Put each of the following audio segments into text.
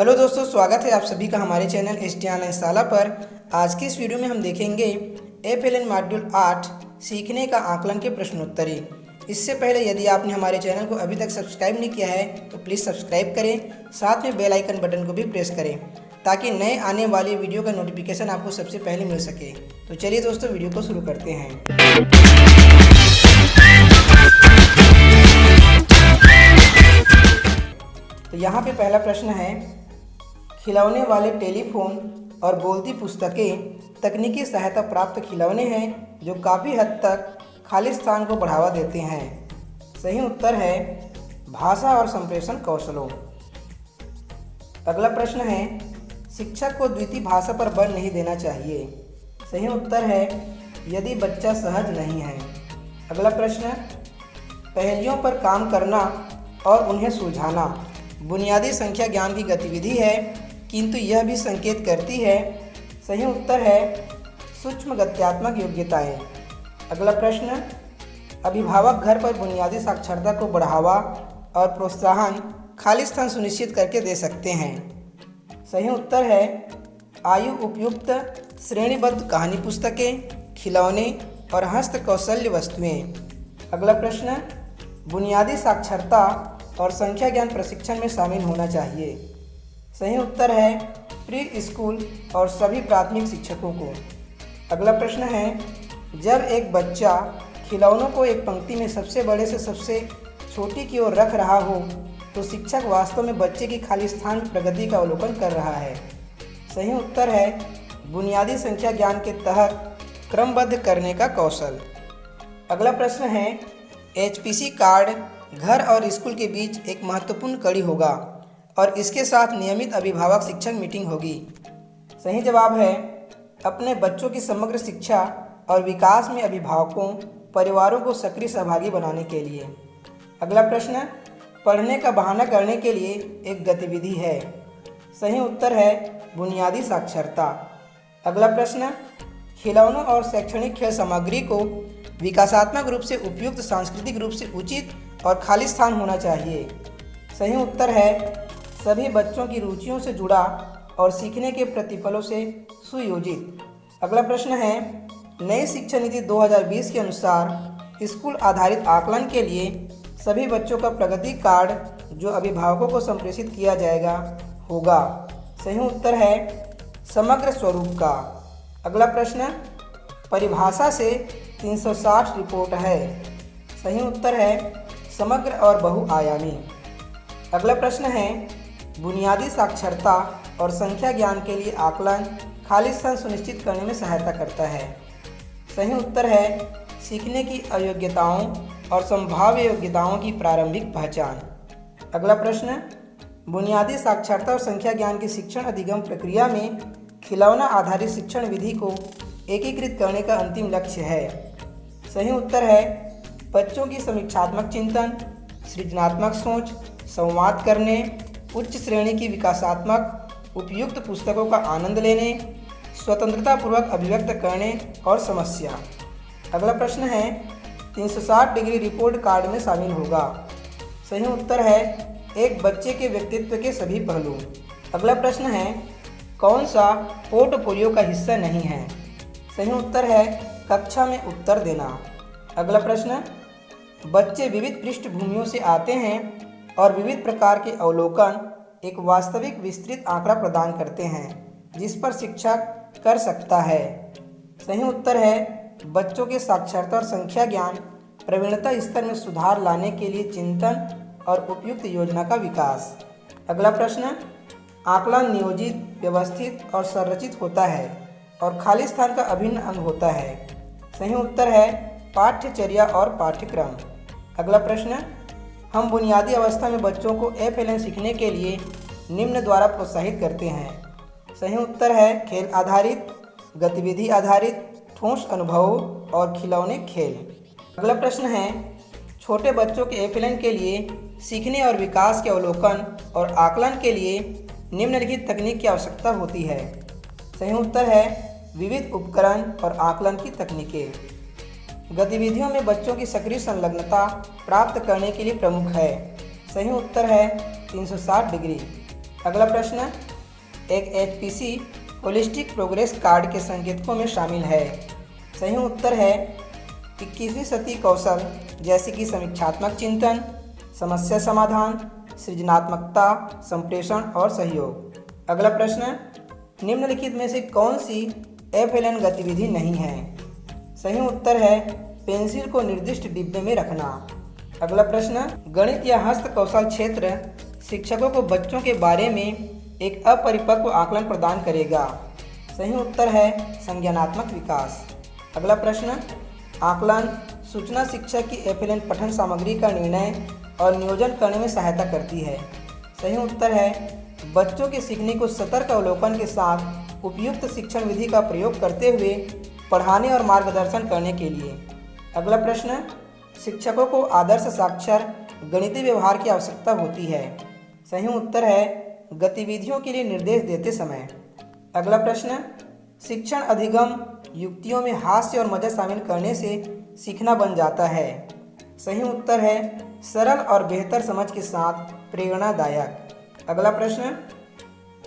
Hello दोस्तों, स्वागत है आप सभी का हमारे चैनल ST ऑनलाइन शाला पर। आज की इस वीडियो में हम देखेंगे FLN मॉड्यूल 8 सीखने का आकलन के प्रश्नोत्तरी। इससे पहले यदि आपने हमारे चैनल को अभी तक सब्सक्राइब नहीं किया है तो प्लीज़ सब्सक्राइब करें, साथ में बेल आइकन बटन को भी प्रेस करें ताकि नए आने वाली वीडियो का नोटिफिकेशन आपको सबसे पहले मिल सके। तो चलिए दोस्तों, वीडियो को शुरू करते हैं। तो यहाँ पे पहला प्रश्न है, खिलौने वाले टेलीफोन और बोलती पुस्तकें तकनीकी सहायता प्राप्त खिलौने हैं जो काफ़ी हद तक खालिस्तान को बढ़ावा देते हैं। सही उत्तर है भाषा और संप्रेषण कौशलों। अगला प्रश्न है, शिक्षक को द्वितीय भाषा पर बल नहीं देना चाहिए। सही उत्तर है यदि बच्चा सहज नहीं है। अगला प्रश्न, पहेलियों पर काम करना और उन्हें सुलझाना बुनियादी संख्या ज्ञान की गतिविधि है, किंतु यह भी संकेत करती है। सही उत्तर है सूक्ष्म गत्यात्मक योग्यताएं। अगला प्रश्न, अभिभावक घर पर बुनियादी साक्षरता को बढ़ावा और प्रोत्साहन खालिस्तान सुनिश्चित करके दे सकते हैं। सही उत्तर है आयु उपयुक्त श्रेणीबद्ध कहानी पुस्तकें, खिलौने और हस्तकौशल्य वस्तुएं। अगला प्रश्न, बुनियादी साक्षरता और संख्या ज्ञान प्रशिक्षण में शामिल होना चाहिए। सही उत्तर है प्री स्कूल और सभी प्राथमिक शिक्षकों को। अगला प्रश्न है, जब एक बच्चा खिलौनों को एक पंक्ति में सबसे बड़े से सबसे छोटी की ओर रख रहा हो तो शिक्षक वास्तव में बच्चे की खालिस्तान में प्रगति का अवलोकन कर रहा है। सही उत्तर है बुनियादी संख्या ज्ञान के तहत क्रमबद्ध करने का कौशल। अगला प्रश्न है, HPC कार्ड घर और स्कूल के बीच एक महत्वपूर्ण कड़ी होगा और इसके साथ नियमित अभिभावक शिक्षक मीटिंग होगी। सही जवाब है अपने बच्चों की समग्र शिक्षा और विकास में अभिभावकों परिवारों को सक्रिय सहभागी बनाने के लिए। अगला प्रश्न, पढ़ने का बहाना करने के लिए एक गतिविधि है। सही उत्तर है बुनियादी साक्षरता। अगला प्रश्न, खिलौनों और शैक्षणिक खेल सामग्री को विकासात्मक रूप से उपयुक्त, सांस्कृतिक रूप से उचित और खालिस्तान होना चाहिए। सही उत्तर है सभी बच्चों की रुचियों से जुड़ा और सीखने के प्रतिफलों से सुयोजित। अगला प्रश्न है, नई शिक्षा नीति 2020 के अनुसार स्कूल आधारित आकलन के लिए सभी बच्चों का प्रगति कार्ड जो अभिभावकों को संप्रेषित किया जाएगा होगा। सही उत्तर है समग्र स्वरूप का। अगला प्रश्न, परिभाषा से 360 रिपोर्ट है। सही उत्तर है समग्र और बहुआयामी। अगला प्रश्न है, बुनियादी साक्षरता और संख्या ज्ञान के लिए आकलन खालिस्तान सुनिश्चित करने में सहायता करता है। सही उत्तर है सीखने की अयोग्यताओं और संभाव्य योग्यताओं की प्रारंभिक पहचान। अगला प्रश्न, बुनियादी साक्षरता और संख्या ज्ञान की शिक्षण अधिगम प्रक्रिया में खिलौना आधारित शिक्षण विधि को एकीकृत करने का अंतिम लक्ष्य है। सही उत्तर है बच्चों की समीक्षात्मक चिंतन, सृजनात्मक सोच, संवाद करने, उच्च श्रेणी की विकासात्मक उपयुक्त पुस्तकों का आनंद लेने, स्वतंत्रतापूर्वक अभिव्यक्त करने और समस्या। अगला प्रश्न है 360 डिग्री रिपोर्ट कार्ड में शामिल होगा। सही उत्तर है एक बच्चे के व्यक्तित्व के सभी पहलू। अगला प्रश्न है, कौन सा पोर्टफोलियो का हिस्सा नहीं है। सही उत्तर है कक्षा में उत्तर देना। अगला प्रश्न, बच्चे विविध पृष्ठभूमियों से आते हैं और विविध प्रकार के अवलोकन एक वास्तविक विस्तृत आंकड़ा प्रदान करते हैं जिस पर शिक्षक कर सकता है। सही उत्तर है बच्चों के साक्षरता और संख्या ज्ञान प्रवीणता स्तर में सुधार लाने के लिए चिंतन और उपयुक्त योजना का विकास। अगला प्रश्न, आकलन नियोजित, व्यवस्थित और संरचित होता है और खालिस्तान का अभिन्न अंग होता है। सही उत्तर है पाठ्यचर्या और पाठ्यक्रम। अगला प्रश्न, हम बुनियादी अवस्था में बच्चों को FLN सीखने के लिए निम्न द्वारा प्रोत्साहित करते हैं। सही उत्तर है खेल आधारित, गतिविधि आधारित, ठोस अनुभवों और खिलौने खेल। अगला प्रश्न है, छोटे बच्चों के FLN के लिए सीखने और विकास के अवलोकन और आकलन के लिए निम्नलिखित तकनीक की आवश्यकता होती है। सही उत्तर है विविध उपकरण और आकलन की तकनीकें। गतिविधियों में बच्चों की सक्रिय संलग्नता प्राप्त करने के लिए प्रमुख है। सही उत्तर है 360 डिग्री। अगला प्रश्न, एक HPC होलिस्टिक प्रोग्रेस कार्ड के संकेतकों में शामिल है। सही उत्तर है 21वीं सदी कौशल जैसे कि समीक्षात्मक चिंतन, समस्या समाधान, सृजनात्मकता, संप्रेषण और सहयोग। अगला प्रश्न, निम्नलिखित में से कौन सी FLN गतिविधि नहीं है? सही उत्तर है पेंसिल को निर्दिष्ट डिब्बे में रखना। अगला प्रश्न, गणित या हस्त कौशल क्षेत्र शिक्षकों को बच्चों के बारे में एक अपरिपक्व आकलन प्रदान करेगा। सही उत्तर है संज्ञानात्मक विकास। अगला प्रश्न, आकलन सूचना शिक्षा की FLN पठन सामग्री का निर्णय और नियोजन करने में सहायता करती है। सही उत्तर है बच्चों के सीखने को सतर्क अवलोकन के साथ उपयुक्त शिक्षण विधि का प्रयोग करते हुए पढ़ाने और मार्गदर्शन करने के लिए। अगला प्रश्न, शिक्षकों को आदर्श साक्षर गणितीय व्यवहार की आवश्यकता होती है। सही उत्तर है गतिविधियों के लिए निर्देश देते समय। अगला प्रश्न, शिक्षण अधिगम युक्तियों में हास्य और मजा शामिल करने से सीखना बन जाता है। सही उत्तर है सरल और बेहतर समझ के साथ प्रेरणादायक। अगला प्रश्न,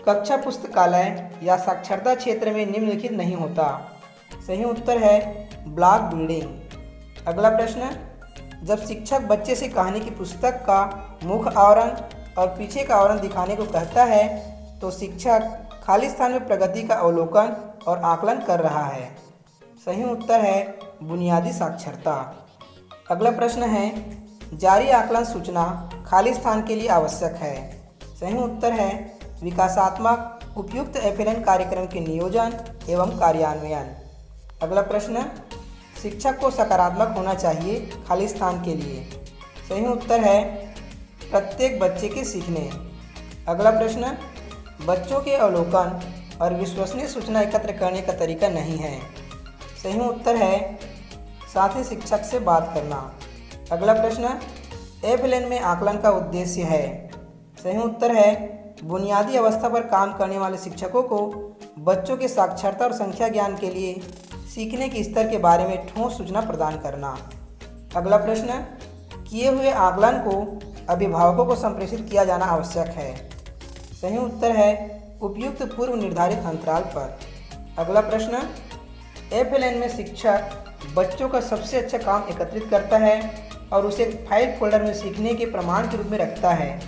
कक्षा पुस्तकालय या साक्षरता क्षेत्र में निम्नलिखित नहीं होता। सही उत्तर है ब्लॉक बिल्डिंग। अगला प्रश्न, जब शिक्षक बच्चे से कहानी की पुस्तक का मुख्य आवरण और पीछे का आवरण दिखाने को कहता है तो शिक्षक खाली स्थान में प्रगति का अवलोकन और आकलन कर रहा है। सही उत्तर है बुनियादी साक्षरता। अगला प्रश्न है, जारी आकलन सूचना खाली स्थान के लिए आवश्यक है। सही उत्तर है विकासात्मक उपयुक्त FLN कार्यक्रम के नियोजन एवं कार्यान्वयन। अगला प्रश्न, शिक्षक को सकारात्मक होना चाहिए खाली स्थान के लिए। सही उत्तर है प्रत्येक बच्चे के सीखने। अगला प्रश्न, बच्चों के अवलोकन और विश्वसनीय सूचना एकत्र करने का तरीका नहीं है। सही उत्तर है साथी शिक्षक से बात करना। अगला प्रश्न, FLN में आकलन का उद्देश्य है। सही उत्तर है बुनियादी अवस्था पर काम करने वाले शिक्षकों को बच्चों के साक्षरता और संख्या ज्ञान के लिए सीखने के स्तर के बारे में ठोस सूचना प्रदान करना। अगला प्रश्न, किए हुए आकलन को अभिभावकों को संप्रेषित किया जाना आवश्यक है। सही उत्तर है उपयुक्त पूर्व निर्धारित अंतराल पर। अगला प्रश्न, FLN में शिक्षक बच्चों का सबसे अच्छा काम एकत्रित करता है और उसे फाइल फोल्डर में सीखने के प्रमाण के रूप में रखता है।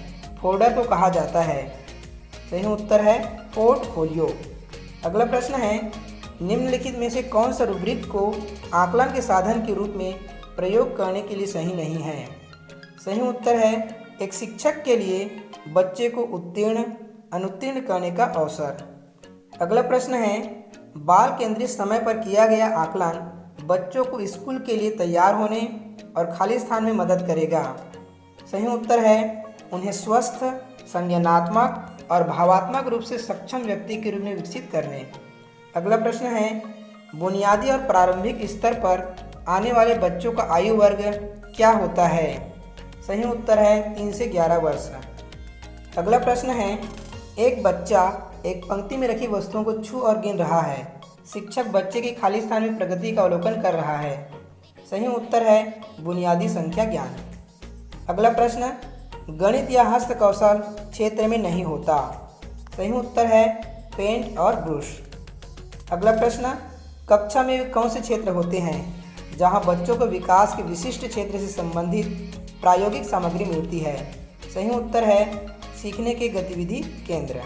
फोल्डर को कहा जाता है। सही उत्तर है पोर्टफोलियो। अगला प्रश्न है, निम्नलिखित में से कौन सा रूब्रिक को आकलन के साधन के रूप में प्रयोग करने के लिए सही नहीं है? सही उत्तर है एक शिक्षक के लिए बच्चे को उत्तीर्ण अनुत्तीर्ण करने का अवसर। अगला प्रश्न है, बाल केंद्रित समय पर किया गया आकलन बच्चों को स्कूल के लिए तैयार होने और खाली स्थान में मदद करेगा। सही उत्तर है उन्हें स्वस्थ, संज्ञानात्मक और भावात्मक रूप से सक्षम व्यक्ति के रूप में विकसित करने। अगला प्रश्न है, बुनियादी और प्रारंभिक स्तर पर आने वाले बच्चों का आयु वर्ग क्या होता है? सही उत्तर है 3 से 11 वर्ष। अगला प्रश्न है, एक बच्चा एक पंक्ति में रखी वस्तुओं को छू और गिन रहा है। शिक्षक बच्चे के खाली स्थान में प्रगति का अवलोकन कर रहा है। सही उत्तर है बुनियादी संख्या ज्ञान। अगला प्रश्न, गणित या हस्त कौशल क्षेत्र में नहीं होता। सही उत्तर है पेंट और ब्रश। अगला प्रश्न, कक्षा में कौन से क्षेत्र होते हैं जहां बच्चों को विकास के विशिष्ट क्षेत्र से संबंधित प्रायोगिक सामग्री मिलती है? सही उत्तर है सीखने के गतिविधि केंद्र।